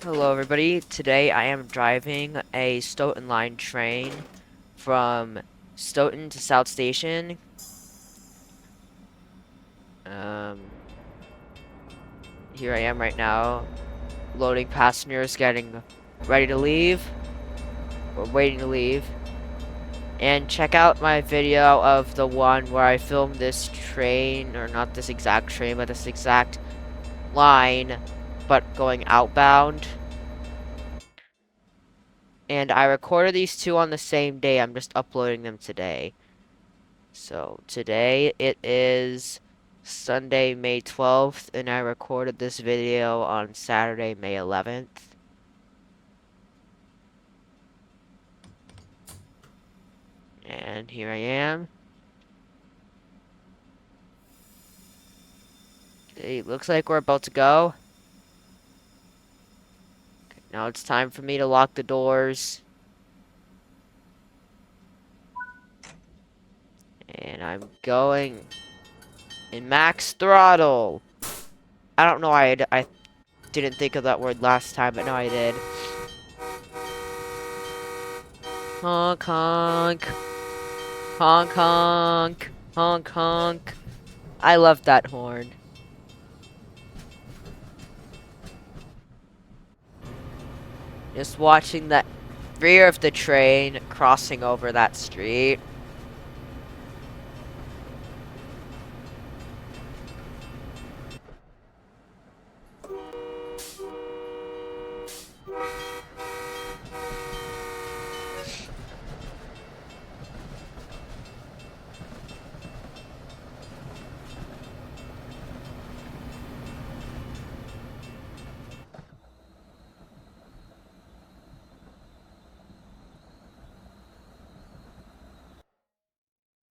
Hello everybody, today I am driving a Stoughton line train from Stoughton to South Station. Here I am right now, loading passengers, getting ready to leave, or waiting to leave. And check out my video of the one where I filmed this train, or not this exact train, but this exact line, but going outbound. And I recorded these two on the same day, I'm just uploading them today. So today it is Sunday, May 12th, and I recorded this video on Saturday, May 11th. And here I am. Okay, looks like we're about to go. Okay, now it's time for me to lock the doors. And I'm going in max throttle. I don't know why I didn't think of that word last time, but now I did. Honk honk. Honk honk. Honk honk. I love that horn. Just watching the rear of the train crossing over that street.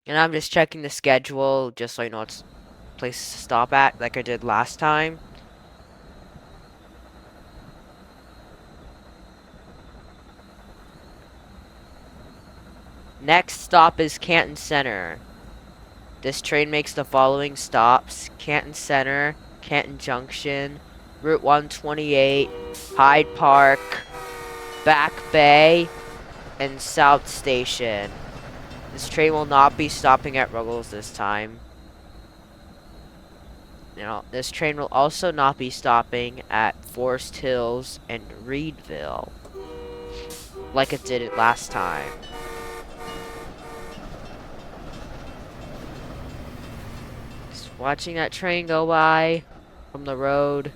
And I'm just checking the schedule just so I know what place to stop at, like I did last time. Next stop is Canton Center. This train makes the following stops: Canton Center, Canton Junction, Route 128, Hyde Park, Back Bay, and South Station. This train will not be stopping at Ruggles this time. Now, this train will also not be stopping at Forest Hills and Reedville, like it did it last time. Just watching that train go by from the road.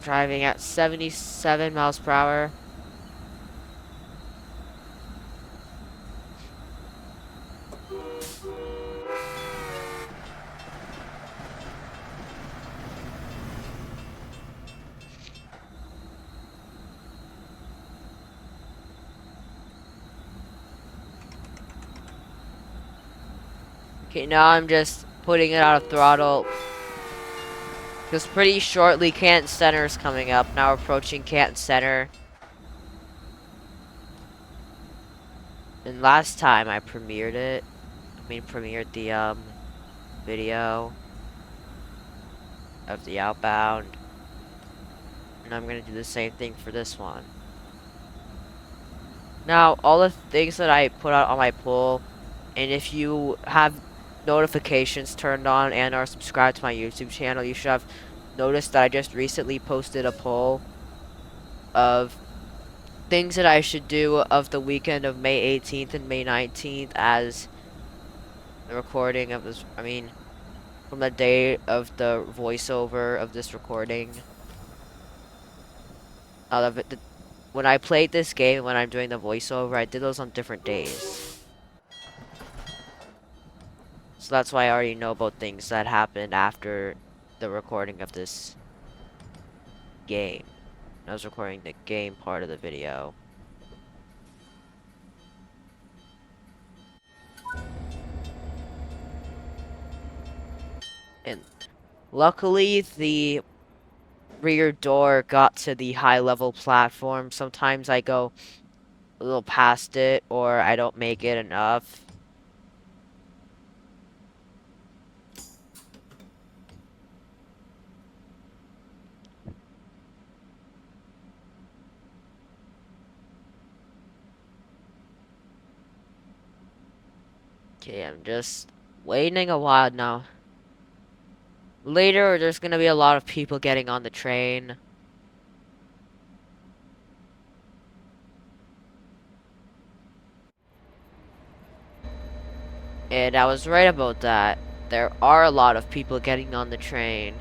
Driving at 77 miles per hour. Okay, now I'm just putting it out of throttle. Because pretty shortly Canton Center is coming up. Now approaching Canton Center. And last time I premiered it. Premiered the video of the outbound. And I'm gonna do the same thing for this one. Now, all the things that I put out on my poll, and if you have notifications turned on and are subscribed to my YouTube channel, you should have noticed that I just recently posted a poll of things that I should do of the weekend of May 18th and May 19th as the recording of this, from the day of the voiceover of this recording. Out of it, when I played this game, when I'm doing the voiceover, I did those on different days. So that's why I already know about things that happened after the recording of this game. I was recording the game part of the video. And luckily, the rear door got to the high level platform. Sometimes I go a little past it, or I don't make it enough. Okay, I'm just waiting a while now. Later, there's gonna be a lot of people getting on the train. And I was right about that. There are a lot of people getting on the train.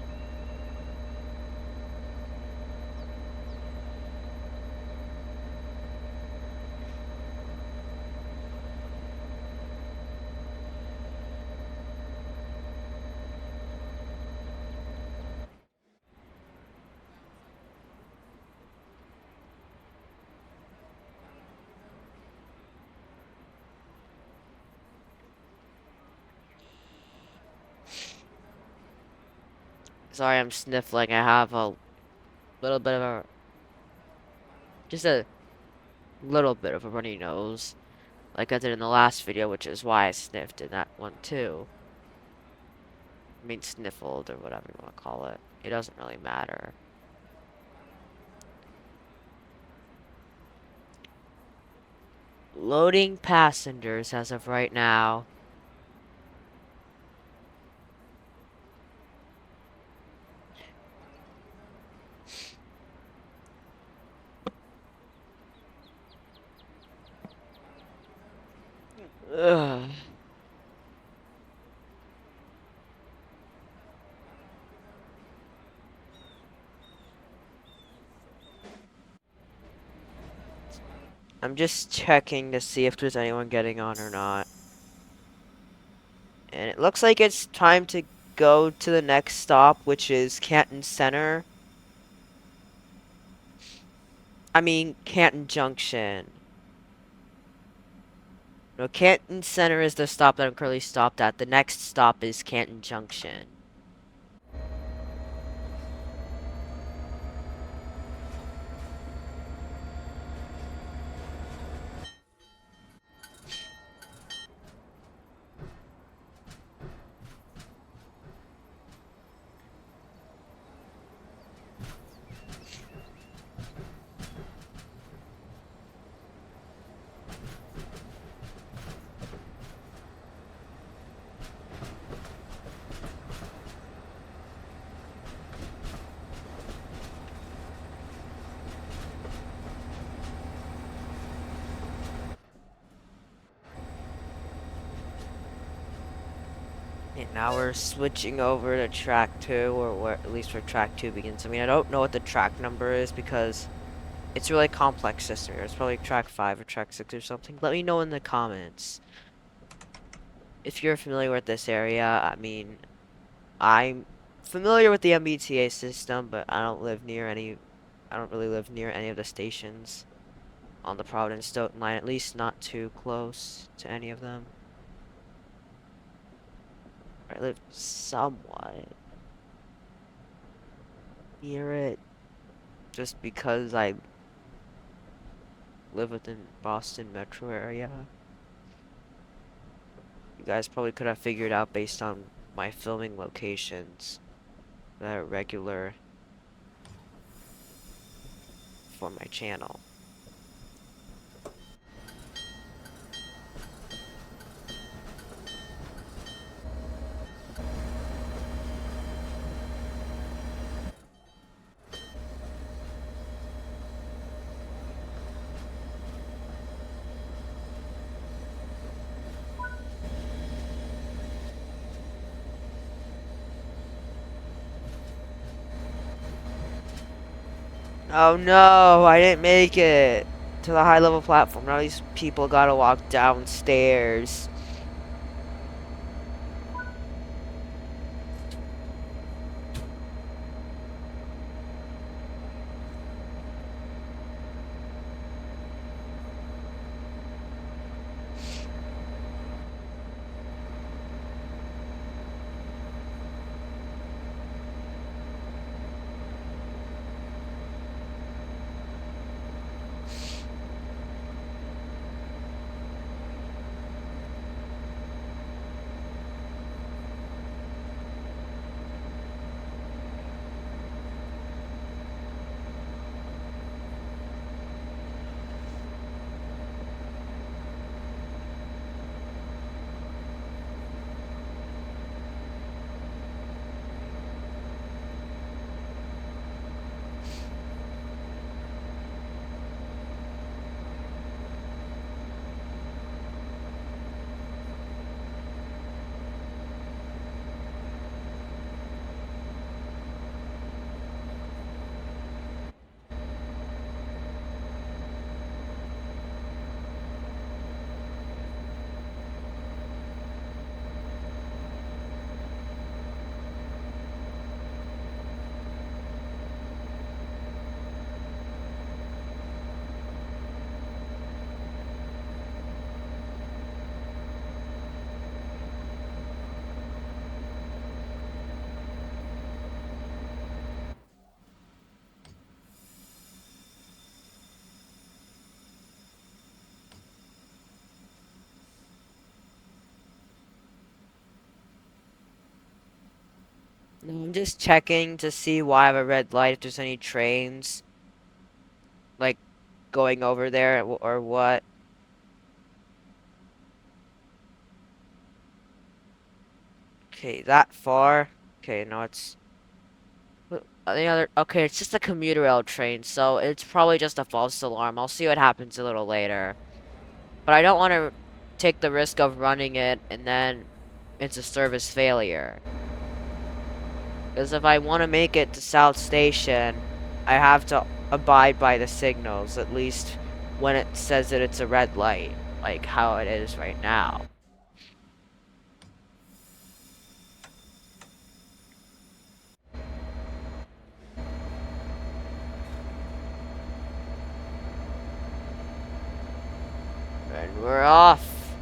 Sorry, I'm sniffling. I have a little bit of a, just a little bit of a runny nose, like I did in the last video, which is why I sniffed in that one too. I mean, sniffled or whatever you want to call it. It doesn't really matter. Loading passengers as of right now. Ugh. I'm just checking to see if there's anyone getting on or not. And it looks like it's time to go to the next stop, which is Canton Center. I mean, Canton Junction. No, Canton Center is the stop that I'm currently stopped at. The next stop is Canton Junction. And now we're switching over to track 2, or where at least where track 2 begins. I mean, I don't know what the track number is because it's a really complex system here. It's probably track 5 or track 6 or something. Let me know in the comments if you're familiar with this area. I mean, I'm familiar with the MBTA system, but I don't really live near any of the stations on the Providence Stoughton line, at least not too close to any of them. I live somewhat near it, just because I live within Boston metro area. You guys probably could have figured out based on my filming locations that are regular for my channel. Oh no, I didn't make it to the high level platform. Now these people gotta walk downstairs. just checking to see why I have a red light, if there's any trains, like, going over there or what. Okay, that far. Okay, no, it's... The other... Okay, it's just a commuter rail train, so it's probably just a false alarm. I'll see what happens a little later. But I don't want to take the risk of running it and then it's a service failure. Because if I want to make it to South Station, I have to abide by the signals, at least when it says that it's a red light, like how it is right now. And we're off.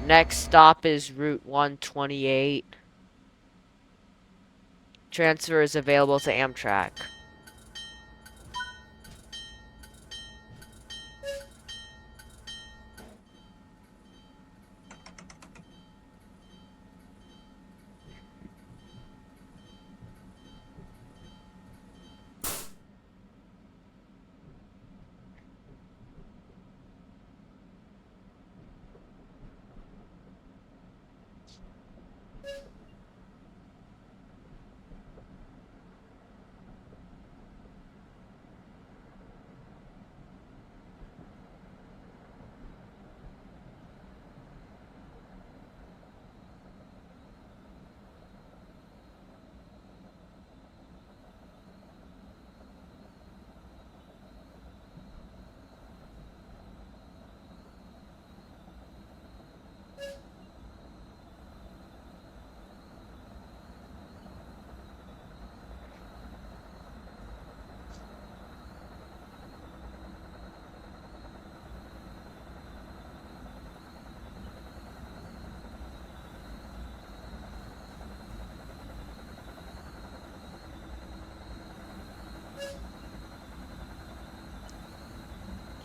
Next stop is Route 128. Transfer is available to Amtrak.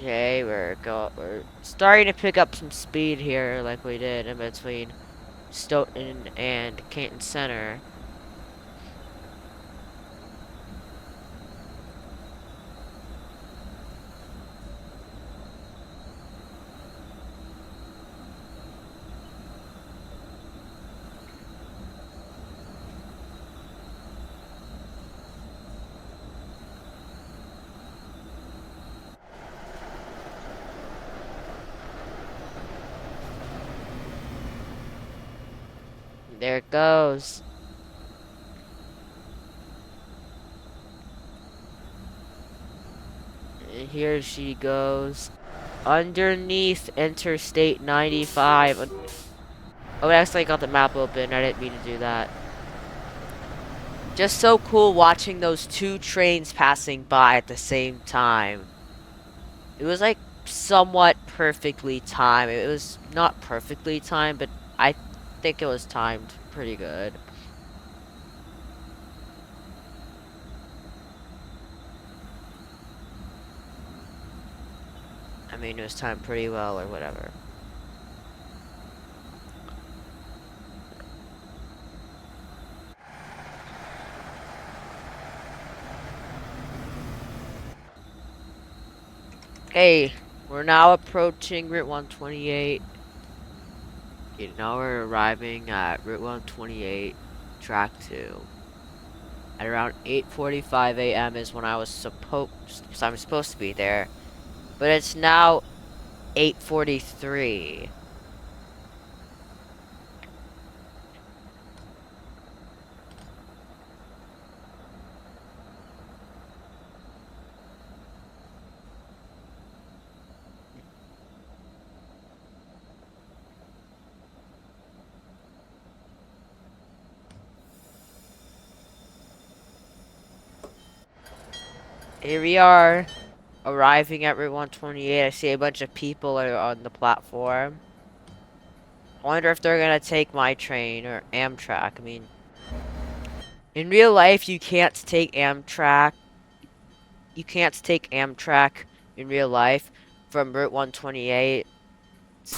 Okay, we're starting to pick up some speed here, like we did in between Stoughton and Canton Center. There it goes. And here she goes. Underneath Interstate 95. Oh, I actually got the map open. I didn't mean to do that. Just so cool watching those two trains passing by at the same time. It was like somewhat perfectly timed. It was not perfectly timed, but I think it was timed pretty good. I mean, it was timed pretty well or whatever. Okay, we're now approaching Route 128. Okay, now we're arriving at Route 128, Track 2. At around 8:45 a.m. is when I'm supposed to be there. But it's now 8:43. Here we are, arriving at Route 128. I see a bunch of people are on the platform. I wonder if they're gonna take my train or Amtrak. I mean, in real life, you can't take Amtrak. You can't take Amtrak in real life from Route 128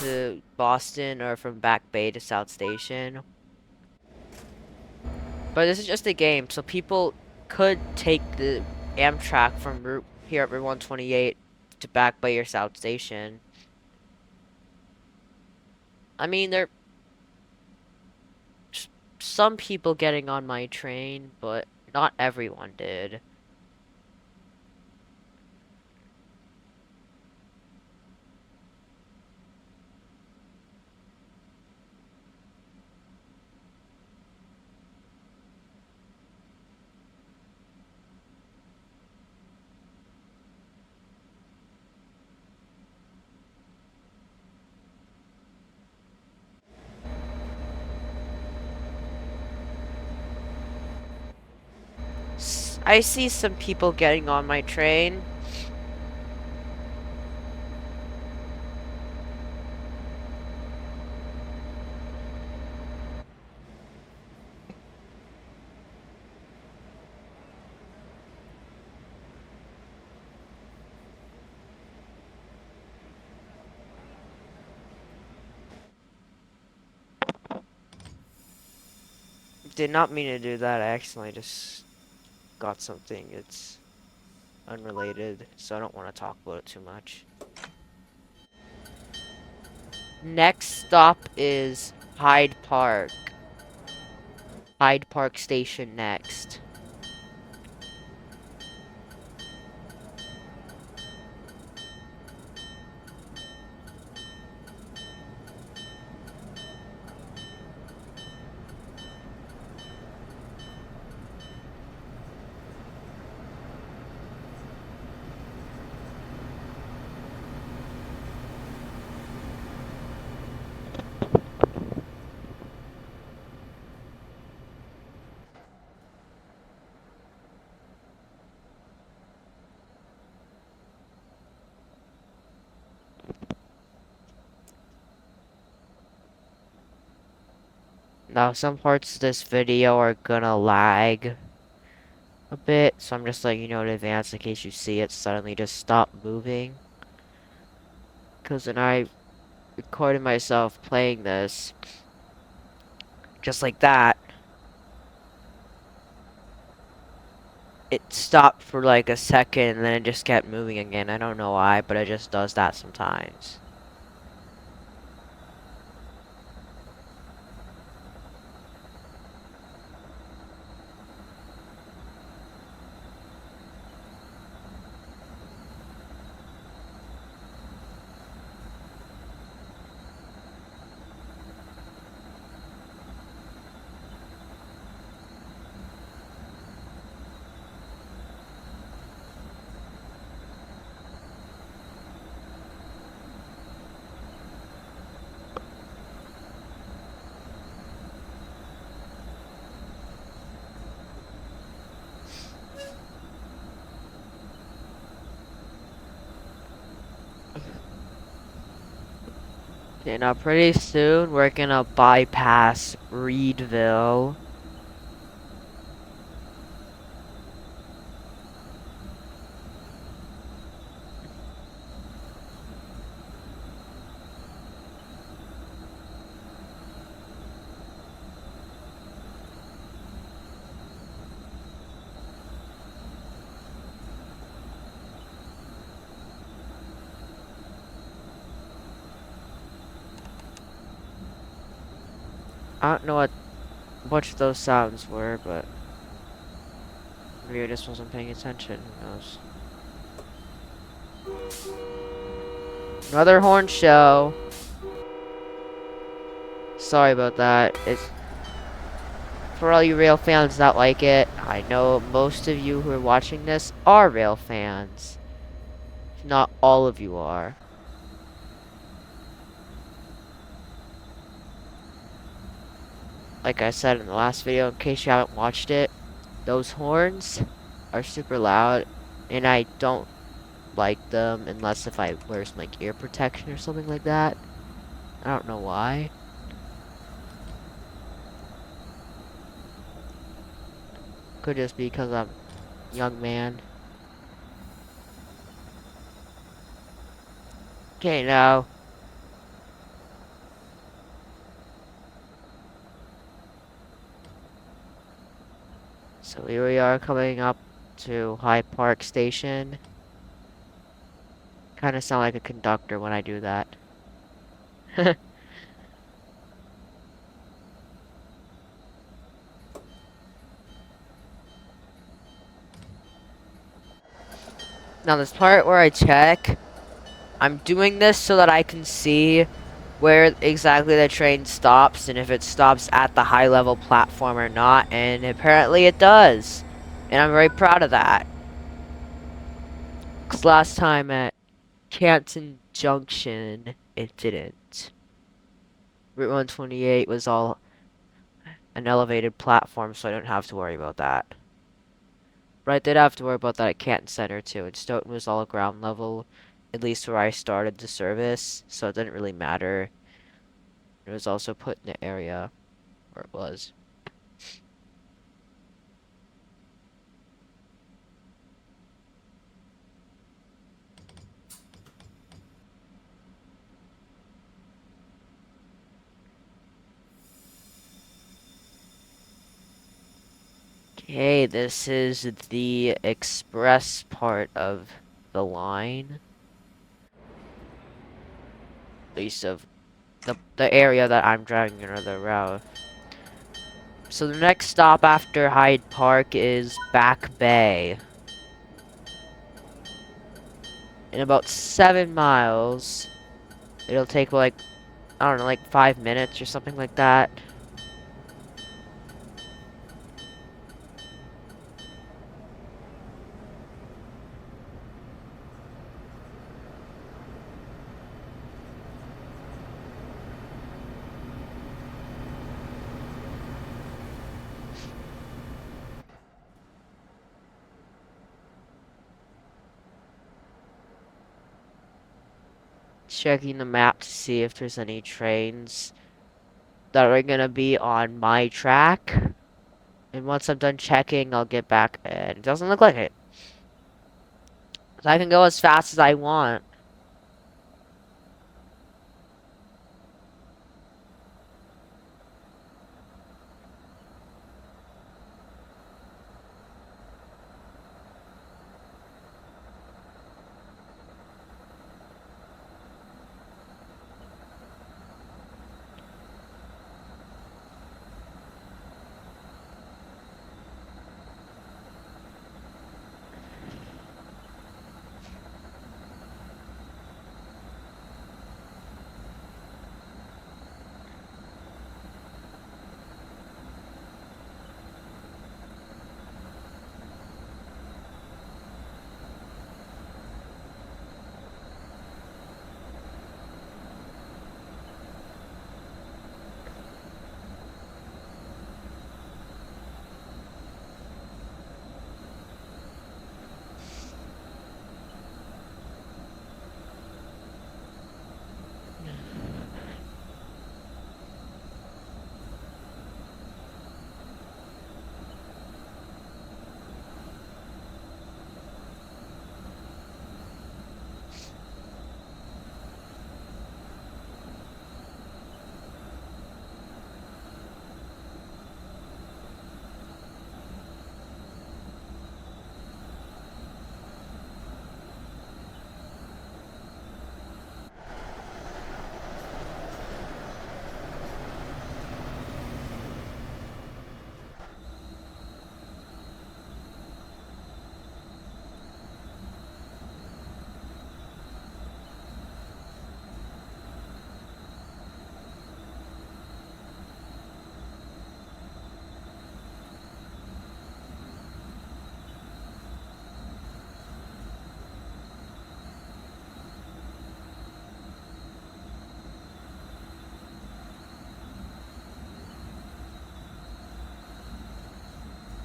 to Boston or from Back Bay to South Station. But this is just a game, so people could take the Amtrak from Route here at Route 128 to Back Bay or South Station. I mean, there s- some people getting on my train, but not everyone did. I see some people getting on my train. Did not mean to do that. I accidentally just got something. It's unrelated, so I don't want to talk about it too much. Next stop is Hyde Park. Hyde Park Station next. Now, some parts of this video are gonna lag a bit, so I'm just letting you know in advance in case you see it suddenly just stop moving. Because when I recorded myself playing this, just like that, it stopped for like a second and then it just kept moving again. I don't know why, but it just does that sometimes. Okay, now pretty soon we're gonna bypass Reedville. I don't know what which those sounds were, but maybe I just wasn't paying attention. Who knows? Another horn show. Sorry about that. It's for all you rail fans that like it. I know most of you who are watching this are rail fans. If not all of you are. Like I said in the last video, in case you haven't watched it, those horns are super loud, and I don't like them unless if I wear some like ear protection or something like that. I don't know why. Could just be because I'm a young man. Okay, now. So here we are coming up to High Park Station. Kind of sound like a conductor when I do that. Now this part where I check, I'm doing this so that I can see where exactly the train stops and if it stops at the high level platform or not, and apparently it does. And I'm very proud of that. Because last time at Canton Junction, it didn't. Route 128 was all an elevated platform, so I don't have to worry about that. But I did have to worry about that at Canton Center too, and Stoughton was all ground level, at least where I started the service, so it didn't really matter. It was also put in the area where it was. Okay, this is the express part of the line. At least of the area that I'm driving or the route. So the next stop after Hyde Park is Back Bay. In about 7 miles, it'll take like, I don't know, like 5 minutes or something like that. Checking the map to see if there's any trains that are gonna be on my track. And once I'm done checking, I'll get back, and it doesn't look like it. So I can go as fast as I want.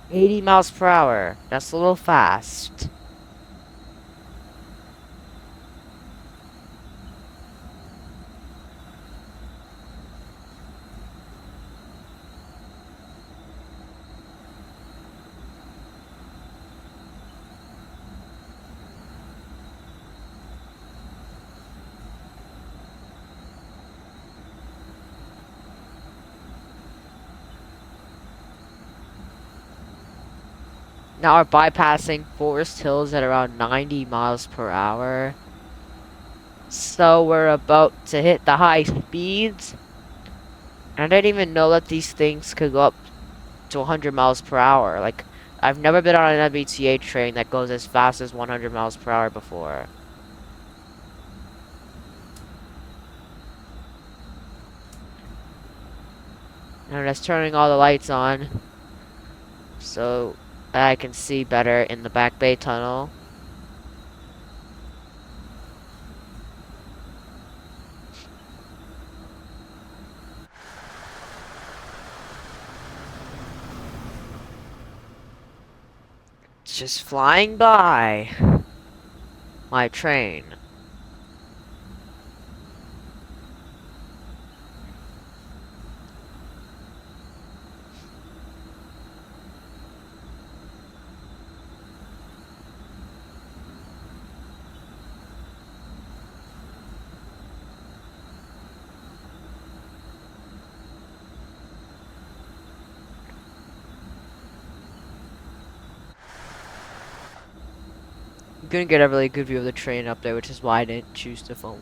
"80 miles per hour. That's a little fast." Now we're bypassing Forest Hills at around 90 miles per hour. So we're about to hit the high speeds. I didn't even know that these things could go up to 100 miles per hour. Like, I've never been on an MBTA train that goes as fast as 100 miles per hour before. And that's turning all the lights on so I can see better in the Back Bay Tunnel. It's just flying by my train. I'm gonna get a really good view of the train up there, which is why I didn't choose the phone.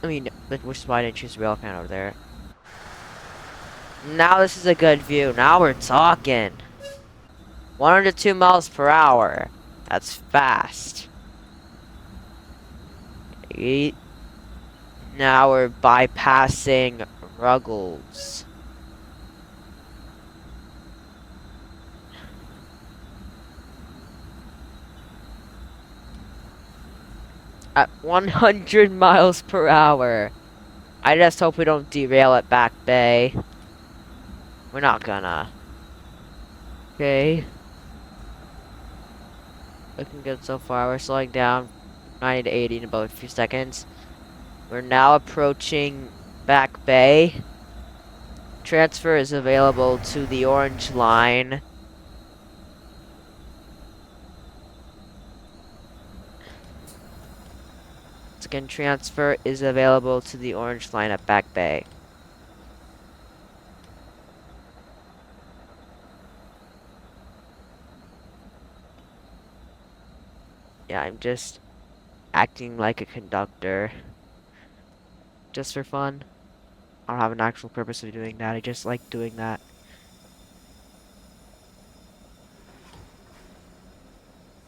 Which is why I didn't choose the rail fan over there. Now this is a good view. Now we're talking. 102 miles per hour. That's fast. Now we're bypassing Ruggles. At 100 miles per hour. I just hope we don't derail at Back Bay. We're not gonna. Okay. Looking good so far. We're slowing down 90 to 80 in about a few seconds. We're now approaching Back Bay. Transfer is available to the orange line. Again, transfer is available to the orange line at Back Bay. Yeah, I'm just acting like a conductor. Just for fun. I don't have an actual purpose of doing that. I just like doing that.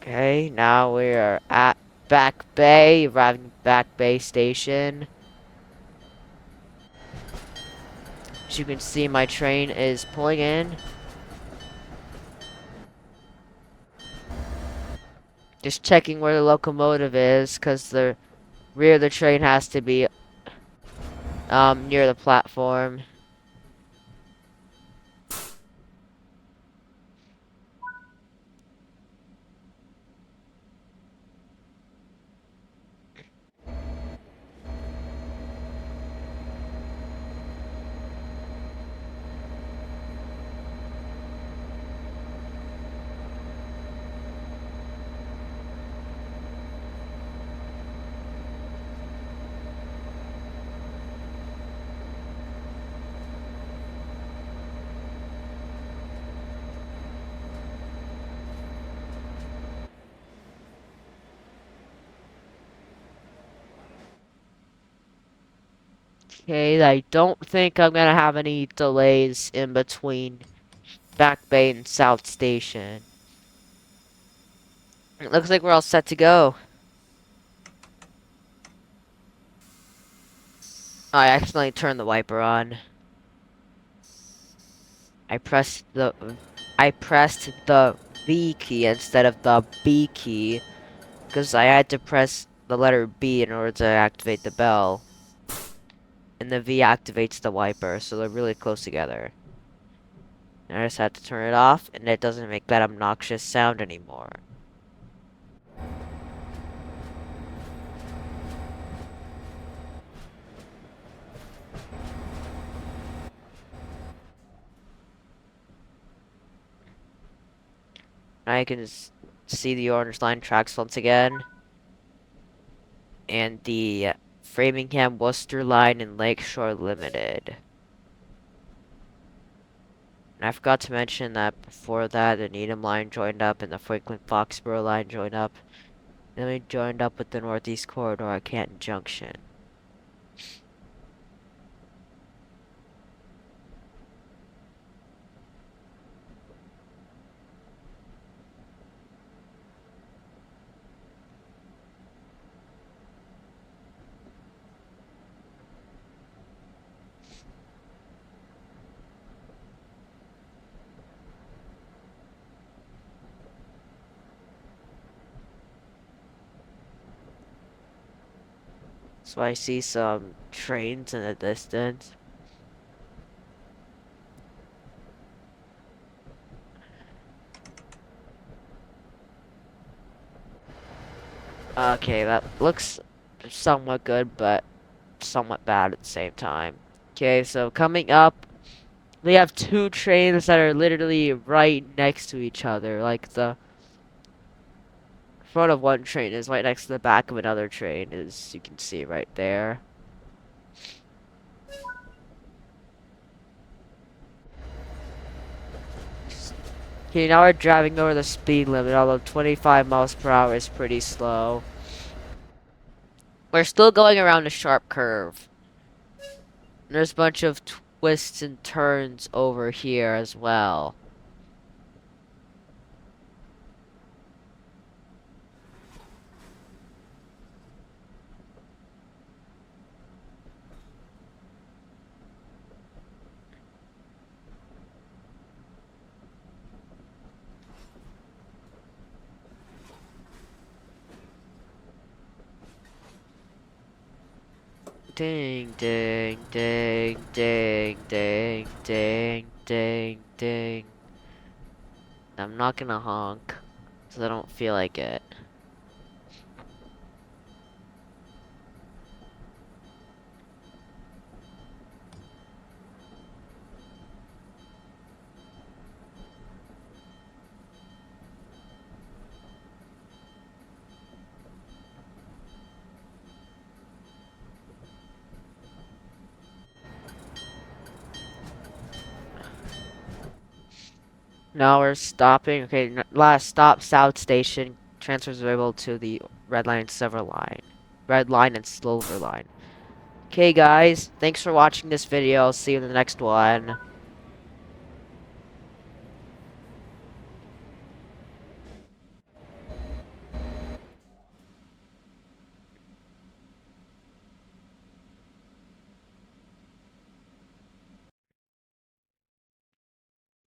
Okay, now we are at Back Bay, arriving at Back Bay Station. As you can see, my train is pulling in. Just checking where the locomotive is, because the rear of the train has to be near the platform. Okay, I don't think I'm gonna have any delays in between Back Bay and South Station. It looks like we're all set to go. I accidentally turned the wiper on. I pressed the I pressed the V key instead of the B key because I had to press the letter B in order to activate the bell. And the V activates the wiper, so they're really close together. And I just had to turn it off, and it doesn't make that obnoxious sound anymore. Now you can see the orange line tracks once again. And the Framingham Worcester line and Lakeshore Limited. And I forgot to mention that before that, the Needham line joined up and the Franklin-Foxborough line joined up. And then we joined up with the Northeast Corridor at Canton Junction. So I see some trains in the distance. Okay, that looks somewhat good, but somewhat bad at the same time. Okay, so coming up, we have two trains that are literally right next to each other. Like the front of one train is right next to the back of another train, as you can see right there. Okay, now we're driving over the speed limit, although 25 miles per hour is pretty slow. We're still going around a sharp curve. There's a bunch of twists and turns over here as well. Ding, ding, ding, ding, ding, ding, ding, ding. I'm not gonna honk, because I don't feel like it. Now we're stopping. Okay, last stop, South Station. Transfers available to the Red Line and Silver Line. Red Line and Silver Line. Okay, guys, thanks for watching this video. I'll see you in the next one.